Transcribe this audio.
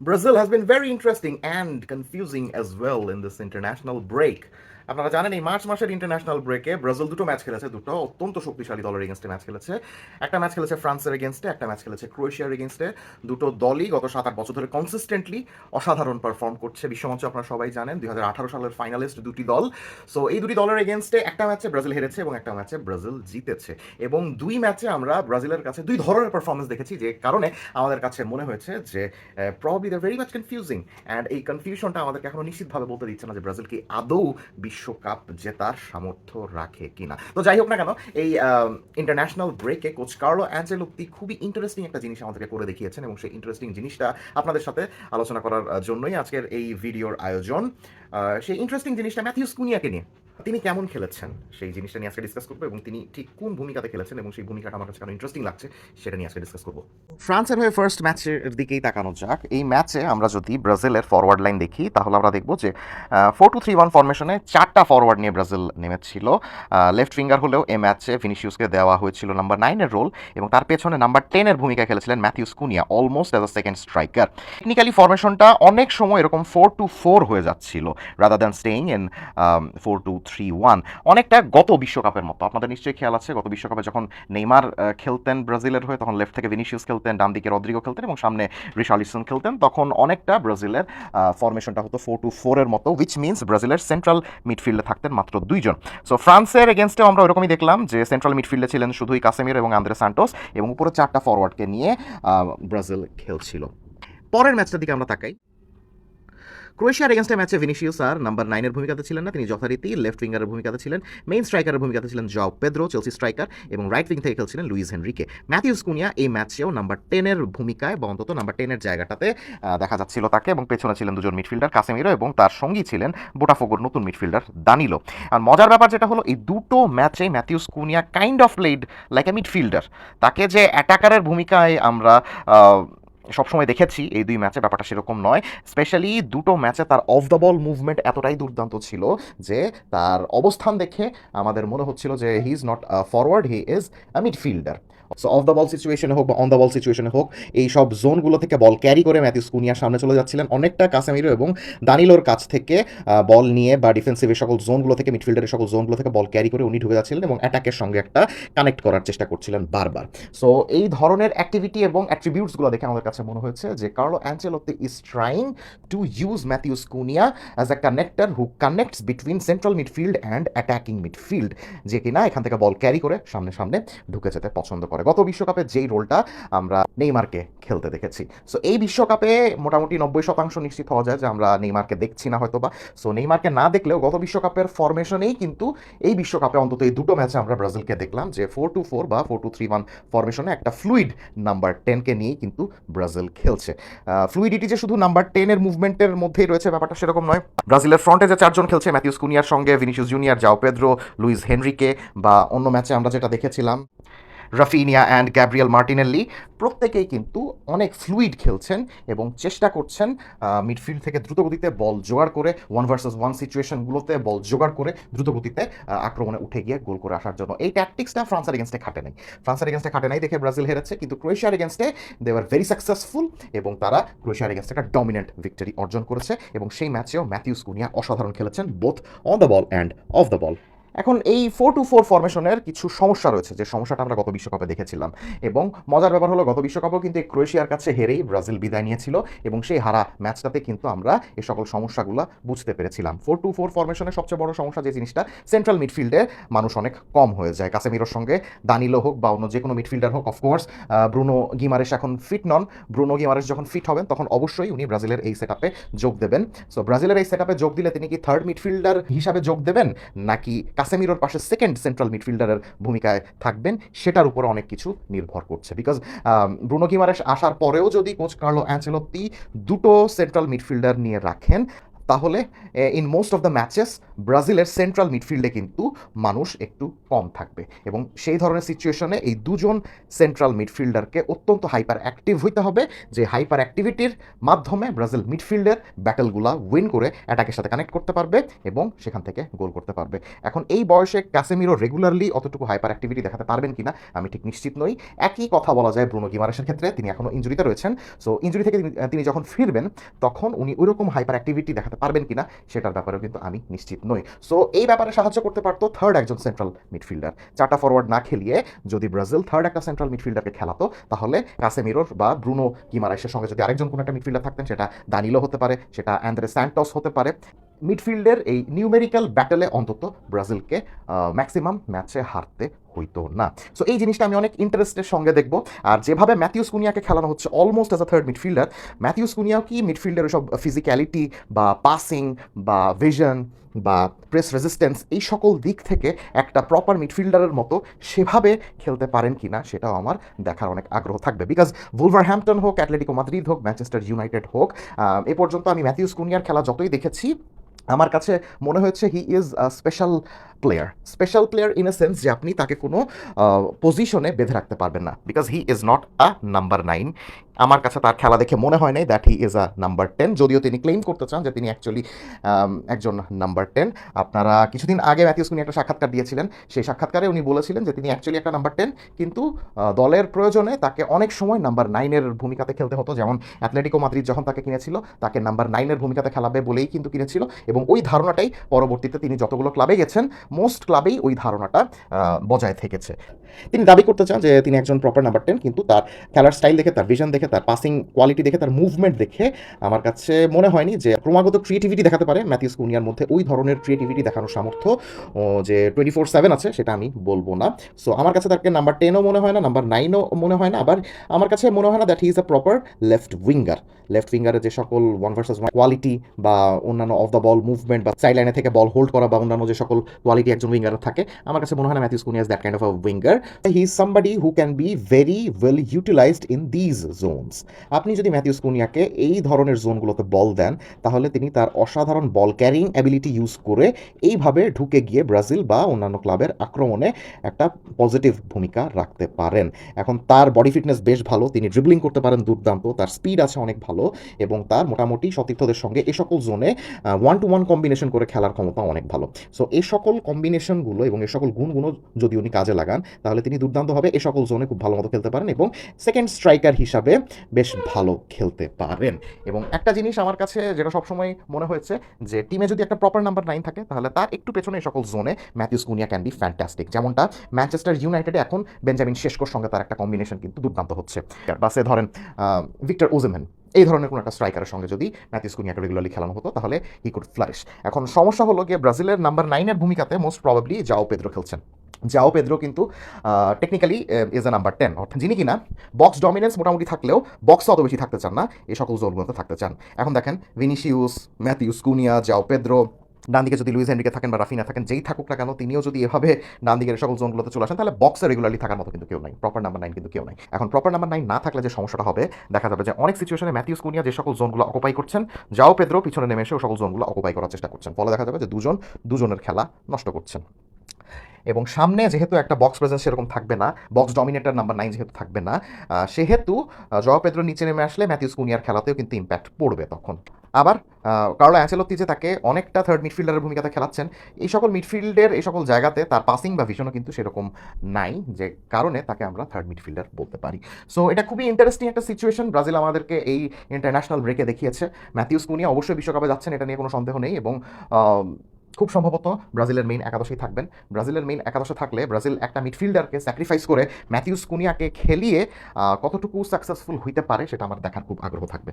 Brazil has been very interesting and confusing as well in this international break. আপনারা জানেন এই March মাসের international ব্রেকে ব্রাজিল দুটো ম্যাচ খেলেছে, দুটো অত্যন্ত শক্তিশালী দলের এগেনস্টে ম্যাচ খেলেছে। একটা ম্যাচ খেলেছে ফ্রান্সের এগেনস্টে, একটা ম্যাচ খেলেছে ক্রোয়েশিয়ার এগেনস্টে। দুটো দলই গত 7-8 বছর ধরে কনসিস্টেন্টলি অসাধারণ পারফর্ম করছে। বিশ্বমঞ্চে আপনারা সবাই জানেন 2018 সালের ফাইনালিস্ট দুটি দল। সো এই দুটি দলের এগেনস্টে একটা ম্যাচে ব্রাজিল হেরেছে এবং একটা ম্যাচে ব্রাজিল জিতেছে, এবং দুই ম্যাচে আমরা ব্রাজিলের কাছে দুই ধরনের পারফরমেন্স দেখেছি, যে কারণে আমাদের কাছে মনে হয়েছে যে probably they very much confusing. And এই কনফিউশনটা আমাদেরকে এখনো নিশ্চিতভাবে বলতে দিচ্ছে না যে ব্রাজিল কি আদৌ বিশ্বকাপ জেতার সামর্থ্য রাখে কিনা। তো যাই হোক না কেন, এই ইন্টারন্যাশনাল ব্রেকে কোচ কার্লো অ্যানচেলোত্তি খুবই ইন্টারেস্টিং একটা জিনিস আমাদেরকে করে দেখিয়েছেন, এবং সেই ইন্টারেস্টিং জিনিসটা আপনাদের সাথে আলোচনা করার জন্যই আজকের এই ভিডিওর আয়োজন। সেই ইন্টারেস্টিং জিনিসটা ম্যাথিউস কুনিয়াকে নিয়ে। তিনি কেমন খেলেছেন সেই জিনিসটা নিয়ে আজকে ডিসকাস করবো, এবং তিনি ঠিক কোন ভূমিকাতে খেলেছেন এবং সেই ভূমিকাটা আমার কাছে কেন ইন্টারেস্টিং লাগছে সেটা নিয়ে আজকে ডিসকাস করবো। ফ্রান্সের হয়ে ফার্স্ট ম্যাচের দিকেই তাকানো যাক। এই ম্যাচে আমরা যদি ব্রাজিলের ফরওয়ার্ড লাইন দেখি তাহলে আমরা দেখব যে 4-2-3-1 ফরমেশনে 4টা ফরওয়ার্ড নিয়ে ব্রাজিল নেমেছিল। লেফট ফিঙ্গার হলেও এই ম্যাচে ভিনিসিয়াসকে দেওয়া হয়েছিল নাম্বার 9-এর রোল, এবং তার পেছনে নাম্বার 10-এর ভূমিকা খেলেছিলেন Matheus Cunha, almost as a second striker. Technically ফরমেশনটা অনেক সময় এরকম 4-2-4 হয়ে যাচ্ছিল রাদার দ্যান স্টেইং ইন 4-2-3-1, অনেকটা গত বিশ্বকাপের মতো। আপনাদের নিশ্চয়ই খেয়াল আছে গত বিশ্বকাপে যখন নেইমার খেলতেন ব্রাজিলের হয়ে, তখন লেফট থেকে ভিনিসিয়াস খেলতেন, ডান দিকে রদ্রিগো খেলতেন এবং সামনে রিশার্লিসন খেলতেন। তখন অনেকটা ব্রাজিলের ফরমেশনটা হতো 4-2-4 এর মতো, উইচ মিনস ব্রাজিলের সেন্ট্রাল মিডফিল্ডে থাকতেন মাত্র দুইজন। সো ফ্রান্সের এগেনস্টে আমরা ওরকমই দেখলাম যে সেন্ট্রাল মিডফিল্ডে ছিলেন শুধুই কাসেমিরো এবং আন্দ্রে সান্টোস, এবং উপরে 4টা ফরওয়ার্ডকে নিয়ে ব্রাজিল খেলছিল। পরের ম্যাচটার দিকে আমরা তাকাই। ক্রোয়েশিয়ার এগেনস্টে ম্যাচে ভিনিসিয়াস আর নাম্বার 9-এর ভূমিকাতে ছিলেন না, তিনি যথারীতি লেফট উইঙ্গারের ভূমিকাতে ছিলেন। মেইন স্ট্রাইকারের ভূমিকাতে ছিলেন জাও পেদ্রো, চেলসি স্ট্রাইকার, এবং রাইট উইং থেকে খেলছিলেন লুইস হেনরিকে। ম্যাথিউস কুনিয়া এই ম্যাচেও নাম্বার 10-এর ভূমিকায় বা অন্তত নাম্বার 10-এর জায়গাটাতে দেখা যাচ্ছিল তাকে, এবং পেছনে ছিলেন দুজন মিডফিল্ডার কাসেমিরো এবং তার সঙ্গী ছিলেন বোটাফোগোর নতুন মিডফিল্ডার দানিলো। আর মজার ব্যাপার যেটা হলো, এই দুটো ম্যাচে Matheus Cunha kind of played like a midfielder. তাকে যে অ্যাটাকারের ভূমিকায় আমরা সবসময় দেখেছি এই দুই ম্যাচে ব্যাপারটা সেরকম নয়। স্পেশালি দুটো ম্যাচে তার অফ দ্য বল মুভমেন্ট এতটাই দুর্দান্ত ছিল যে তার অবস্থান দেখে আমাদের মনে হচ্ছিল যে he is not forward, he is a midfielder. So of the বল সিচুয়েশনে হোক বা অন দ্য বল সিচুয়েশনে হোক, এই সব জোনগুলো থেকে বল ক্যারি করে ম্যাথিউস কুনিয়ার সামনে চলে যাচ্ছিলেন, অনেকটা কাসেমিরো এবং দানিলোর কাছ থেকে বল নিয়ে বা ডিফেন্সিভের সকল জোনগুলো থেকে, মিডফিল্ডারের সকল জোনগুলো থেকে বল ক্যারি করে উনি ঢুকে যাচ্ছিলেন এবং অ্যাটাকের সঙ্গে একটা কানেক্ট করার চেষ্টা করছিলেন বারবার। সো এই ধরনের অ্যাক্টিভিটি এবং অ্যাট্রিবিউটসগুলো দেখে আমাদের কাছে মনে হয়েছে যে Carlo Ancelotti is trying to use Matheus Cunha as a connector who connects between central midfield and attacking midfield, যে কিনা এখান থেকে বল ক্যারি করে সামনে সামনে ঢুকে যেতে পছন্দ করে। গত বিশ্বকাপে যেই রোলটা আমরা নেইমারকে খেলতে দেখেছি, সো এই বিশ্বকাপে মোটামুটি 90% নিশ্চিত হওয়া যায় যে আমরা নেইমারকে দেখছি না হয়তো বা। সো নেইমারকে না দেখলেও গত বিশ্বকাপের ফরমেশনেই কিন্তু এই বিশ্বকাপে অন্তত এই দুটো ম্যাচে আমরা ব্রাজিলকে দেখলাম যে 4-2-4 বা 4-2-3-1 ফরমেশনে একটা ফ্লুইড নাম্বার 10কে নিয়েই কিন্তু ব্রাজিল খেলছে। ফ্লুইডিটি যে শুধু নাম্বার 10-এর মুভমেন্টের মধ্যেই রয়েছে ব্যাপারটা সেরকম নয়। ব্রাজিলের ফ্রন্টে যে 4জন খেলছে ম্যাথিউস কুনিয়ার সঙ্গে ভিনিসিয়াস জুনিয়র, জাও পেদ্রো, লুইস হেনরিকে, বা অন্য ম্যাচে আমরা যেটা দেখেছিলাম রাফিনিয়া অ্যান্ড গ্যাব্রিয়েল মার্টিনেল্লি, প্রত্যেকেই কিন্তু অনেক ফ্লুইড খেলছেন এবং চেষ্টা করছেন মিডফিল্ড থেকে দ্রুতগতিতে বল জোগাড় করে 1 ভার্সেস 1 সিচুয়েশনগুলোতে বল জোগাড় করে দ্রুতগতিতে আক্রমণে উঠে গিয়ে গোল করে আসার জন্য। এই ট্যাকটিক্সটা ফ্রান্সের এগেনস্টে খাটে নাই। ফ্রান্সের এগেনস্টে খাটে নাই দেখে ব্রাজিল হেরেছে, কিন্তু ক্রোয়েশিয়ার এগেনস্টে দে ওয়ার ভেরি সাকসেসফুল, এবং তারা ক্রোয়েশিয়ার এগেনস্টে একটা ডমিনেন্ট ভিক্টরি অর্জন করেছে, এবং সেই ম্যাচেও ম্যাথিউস কুনিয়া অসাধারণ খেলেছেন both on the ball and of the বল। এখন এই 4-2-4 ফরমেশনের কিছু সমস্যা রয়েছে, যে সমস্যাটা আমরা গত বিশ্বকাপে দেখেছিলাম, এবং মজার ব্যাপার হলো গত বিশ্বকাপেও কিন্তু এই ক্রোয়েশিয়ার কাছে হেরেই ব্রাজিল বিদায় নিয়েছিল, এবং সেই হারা ম্যাচটাতে কিন্তু আমরা এই সকল সমস্যাগুলো বুঝতে পেরেছিলাম। 4-2-4 ফরমেশনের সবচেয়ে বড় সমস্যা যে জিনিসটা, সেন্ট্রাল মিডফিল্ডে মানুষ অনেক কম হয়ে যায়। কাসেমিরোর সঙ্গে দানিলো হোক বা অন্য যে কোনো মিডফিল্ডার হোক, অফকোর্স ব্রুনো গিমারেস এখন ফিট নন। ব্রুনো গিমারেস যখন ফিট হবেন তখন অবশ্যই উনি ব্রাজিলের এই সেটআপে যোগ দেবেন। সো ব্রাজিলের এই সেটআপে যোগ দিলে তিনি কি থার্ড মিডফিল্ডার হিসাবে যোগ দেবেন, নাকি কাসেমিরোর পাশে সেকেন্ড সেন্ট্রাল মিডফিল্ডারের ভূমিকায় থাকবেন, সেটার উপর অনেক কিছু নির্ভর করছে। বিকজ ব্রুনো গিমারেস আসার পরেও যদি কোচ কার্লো অ্যানচেলোত্তি দুটো সেন্ট্রাল মিডফিল্ডার নিয়ে রাখেন, তাহলে in most of the matches ব্রাজিলের সেন্ট্রাল মিডফিল্ডে কিন্তু মানুষ একটু কম থাকবে, এবং সেই ধরনের সিচুয়েশনে এই দুজন সেন্ট্রাল মিডফিল্ডারকে অত্যন্ত হাইপার অ্যাক্টিভ হইতে হবে, যে হাইপার অ্যাক্টিভিটির মাধ্যমে ব্রাজিল মিডফিল্ডের ব্যাটেলগুলা উইন করে অ্যাটাকের সাথে কানেক্ট করতে পারবে এবং সেখান থেকে গোল করতে পারবে। এখন এই বয়সে ক্যাসেমিরো রেগুলারলি অতটুকু হাইপার অ্যাক্টিভিটি দেখাতে পারবেন কিনা আমি ঠিক নিশ্চিত নই। একই কথা বলা যায় ব্রুনো গিমারেসের ক্ষেত্রে, তিনি এখনও ইনজুরিতে রয়েছেন। সো ইনজুরি থেকে তিনি যখন ফিরবেন তখন উনি ওইরকম হাইপার অ্যাক্টিভিটি দেখাতে পারবেন কিনা সেটার ব্যাপারেও কিন্তু আমি নিশ্চিত নই। সো এই ব্যাপারে সাহায্য করতে পারতো থার্ড একজন সেন্ট্রাল মিডফিল্ডার। চারটা ফরওয়ার্ড না খেলিয়ে যদি ব্রাজিল থার্ড একটা সেন্ট্রাল মিডফিল্ডারকে খেলাতো, তাহলে কাসেমিরোর বা ব্রুনো গিমারাইসের সঙ্গে যদি আরেকজন কোনো একটা মিডফিল্ডার থাকতেন, সেটা দানিলো হতে পারে, সেটা অ্যান্দ্রে স্যান্টোস হতে পারে, মিডফিল্ডের এই নিউমেরিক্যাল ব্যাটেলে অন্তত ব্রাজিলকে ম্যাক্সিমাম ম্যাচে হারতে হইতো না। সো এই জিনিসটা আমি অনেক ইন্টারেস্টের সঙ্গে দেখবো। আর যেভাবে ম্যাথিউস কুনিয়াকে খেলানো হচ্ছে almost as a third midfielder, Matheus কুনিয়াও কি মিডফিল্ডের ওইসব ফিজিক্যালিটি বা পাসিং বা ভিশন বা প্রেস রেজিস্ট্যান্স এই সকল দিক থেকে একটা প্রপার মিডফিল্ডারের মতো সেভাবে খেলতে পারেন কিনা সেটাও আমার দেখার অনেক আগ্রহ থাকবে। বিকজ ভুলভারহ্যাম্পটন হোক, অ্যাটলেটিকো মাদ্রিদ হোক, ম্যানচেস্টার ইউনাইটেড হোক, এ পর্যন্ত আমি ম্যাথিউস কুনিয়ার খেলা যতই দেখেছি, আমার কাছে মনে হয়েছে হি is a special player in a sense যে আপনি তাকে কোনো পজিশনে বেঁধে রাখতে পারবেন না, because he is not a number 9। আমার কাছে তার খেলা দেখে মনে হয় নাই that he is a number 10, যদিও তিনি ক্লেইম করতে চান যে তিনি অ্যাকচুয়ালি একজন নাম্বার 10। আপনারা কিছুদিন আগে ম্যাথিউস কুনি একটা সাক্ষাৎকার দিয়েছিলেন, সেই সাক্ষাৎকারে উনি বলেছিলেন যে তিনি অ্যাকচুয়ালি একটা নাম্বার 10, কিন্তু দলের প্রয়োজনে তাকে অনেক সময় নাম্বার 9-এর ভূমিকাতে খেলতে হতো। যেমন অ্যাটলেটিকো মাদ্রিদ যখন তাকে কিনেছিল, তাকে নাম্বার 9-এর ভূমিকাতে খেলাবে বলেই কিন্তু কিনেছিল, এবং ওই ধারণাটাই পরবর্তীতে তিনি যতগুলো ক্লাবে গেছেন মোস্ট ক্লাবেই ওই ধারণাটা বজায় থেকেছে। তিনি দাবি করতে চান যে তিনি একজন প্রপার নাম্বার 10, কিন্তু তার খেলার স্টাইল দেখে, তার ভিশন দেখে, তার পাসিং কোয়ালিটি দেখে, তার মুভমেন্ট দেখে আমার কাছে মনে হয়নি যে ক্রমাগত ক্রিয়েটিভিটি দেখাতে পারে ম্যাথিউস কুনিয়ার মধ্যে। ওই ধরনের ক্রিয়েটিভিটি দেখানোর সামর্থ্য যে 24/7 আছে সেটা আমি বলবো না। সো আমার কাছে তাকে নাম্বার 10ও মনে হয় না, নাম্বার 9ও মনে হয় না। আবার আমার কাছে মনে হয় না that he is a proper left উইঙ্গারে যে সকল 1 ভার্সেস 1 কোয়ালিটি বা অন্যান্য অফ দ্য বল মুভমেন্ট বা সাইড লাইনে থেকে বল হোল্ড করা বা অন্যান্য যে সকল কোয়ালিটি একজন উইঙ্গারের থাকে, আমার কাছে মনে হয় না Matheus Cunha is that kind of a winger. He is somebody who can be very well utilised in these zones. আপনি যদি ম্যাথিউস কুনিয়াকে এই ধরনের জোনগুলোতে বল দেন, তাহলে তিনি তার অসাধারণ বল ক্যারিং অ্যাবিলিটি ইউজ করে এইভাবে ঢুকে গিয়ে ব্রাজিল বা অন্যান্য ক্লাবের আক্রমণে একটা পজিটিভ ভূমিকা রাখতে পারেন। এখন তার বডি ফিটনেস বেশ ভালো, তিনি ড্রিবলিং করতে পারেন দুর্দান্ত, তার স্পিড আছে অনেক ভালো, এবং তার মোটামুটি সতীর্থদের সঙ্গে এই সকল জোনে 1-to-1 কম্বিনেশন করে খেলার ক্ষমতা অনেক ভালো। সো এই সকল কম্বিনেশনগুলো এবং এই সকল গুণগুলো যদি উনি কাজে লাগান, তাহলে তিনি দুর্দান্ত হবে, এই সকল জোনে খুব ভালো মতো খেলতে পারেন এবং সেকেন্ড স্ট্রাইকার হিসাবে বেশ ভালো খেলতে পারেন। এবং একটা জিনিস আমার কাছে যেটা সবসময় মনে হয়েছে, যে টিমে যদি একটা প্রপার নাম্বার 9 থাকে, তাহলে তার একটু পেছনে এই সকল জোনে Matheus Cunha can be fantastic. যেমনটা ম্যানচেস্টার ইউনাইটেডে এখন বেঞ্জামিন শেশকোর সঙ্গে তার একটা কম্বিনেশন কিন্তু দুর্দান্ত হচ্ছে। বাসে ধরেন ভিক্টর ওজেমেন, এই ধরনের কোনো একটা স্ট্রাইকারের সঙ্গে যদি ম্যাথিউস কুনিয়াকে রেগুলারলি খেলানো হতো, তাহলে হি কুড ফ্লারিশ। এখন সমস্যা হলো গিয়ে ব্রাজিলের নাম্বার 9-এর ভূমিকাতে মোস্ট প্রবাবলি জাও পেদ্রো খেলছেন। জাও পেদ্রো কিন্তু টেকনিক্যালি ইজ এ নাম্বার 10, অর্থাৎ যিনি কিনা বক্স ডমিনেন্স মোটামুটি থাকলেও বক্সে অত বেশি থাকতে চান না, এই সকল জোনগুলোতে থাকতে চান। এখন দেখেন ভিনিসিউস, ম্যাথিউস কুনিয়া, জাও পেদ্রো, ডান দিকে যদি লুইস হেনরিকে থাকেন বা রাফিনা থাকেন, যেই থাকুক না কেন, তিনিও যদি এভাবে ডান দিকের সকল জোনগুলোতে চলে আসেন, তাহলে বক্সে রেগুলারলি থাকার মতো কিন্তু কেউ নাই, প্রপার নাম্বার 9 কিন্তু কেউ নাই। এখন প্রপার নাম্বার 9 না থাকলে যে সমস্যাটা হবে, দেখা যাবে যে অনেক সিচুয়েশনে ম্যাথিউস কুনিয়া যে সকল জোনগুলো অকুপাই করছেন, জাও পেদ্রো পিছনে নেমে এসে ওই সকল জোনগুলো অকুপাই করার চেষ্টা করছেন, ফলে দেখা যাবে যে দুজনের খেলা নষ্ট করছেন। এবং সামনে যেহেতু একটা বক্স প্রেজেন্স সেরকম থাকবে না, বক্স ডমিনেটর নাম্বার 9 যেহেতু থাকবে না, সেহেতু জোয়াও পেদ্রো নিচে নেমে আসলে ম্যাথিউস কুনিয়ার খেলাতেও কিন্তু ইম্প্যাক্ট পড়বে তখন। আবার কার্লো অ্যানচেলত্তি যে তাকে অনেকটা থার্ড মিডফিল্ডারের ভূমিকাতে খেলাচ্ছেন, এই সকল মিডফিল্ডের এই সকল জায়গাতে তার পাসিং বা ভিশনও কিন্তু সেরকম নাই, যে কারণে তাকে আমরা থার্ড মিডফিল্ডার বলতে পারি। সো এটা খুবই ইন্টারেস্টিং একটা সিচুয়েশন ব্রাজিল আমাদেরকে এই ইন্টারন্যাশনাল ব্রেকে দেখিয়েছে। ম্যাথিউস কুনিয়া অবশ্যই বিশ্বকাপে যাচ্ছেন, এটা নিয়ে কোনো সন্দেহ নেই, এবং খুব সম্ভবত ব্রাজিলের মেইন একাদশেই থাকবেন। ব্রাজিলের মেইন একাদশে থাকলে ব্রাজিল একটা মিডফিল্ডারকে স্যাক্রিফাইস করে ম্যাথিউস কুনিয়াকে খেলিয়ে কতটুকু সাকসেসফুল হইতে পারে সেটা আমার দেখার খুব আগ্রহ থাকবে।